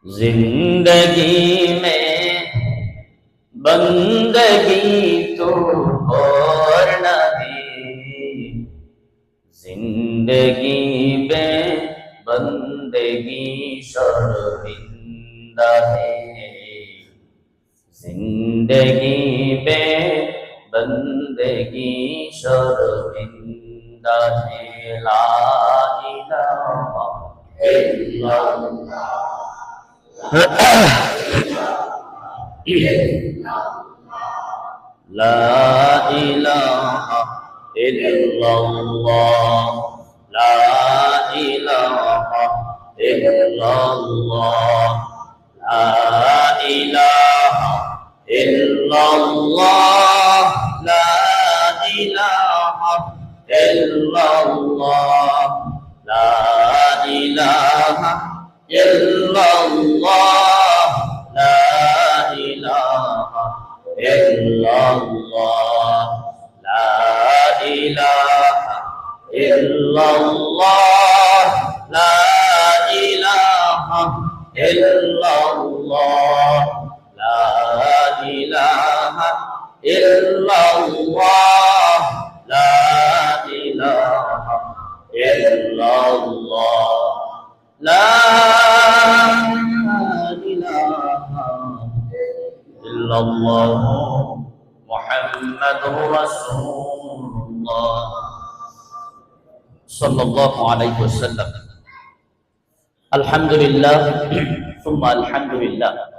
जिंदगी में बंदगी तो और नहीं, जिंदगी में बंदगी शर्मिंदा है, जिंदगी में बंदगी शर्मिंदा है। ला इलाहा इल्लल्लाह لا إله إلا الله لا إله إلا الله لا إله إلا الله لا إله إلا الله لا إله إلا الله لا إله إلا الله لا إله إلا الله لا إله إلا الله لا إله إلا الله لا إله إلا الله لا إله إلا الله محمد رسول الله صلى الله عليه وسلم। الحمد لله ثم الحمد لله।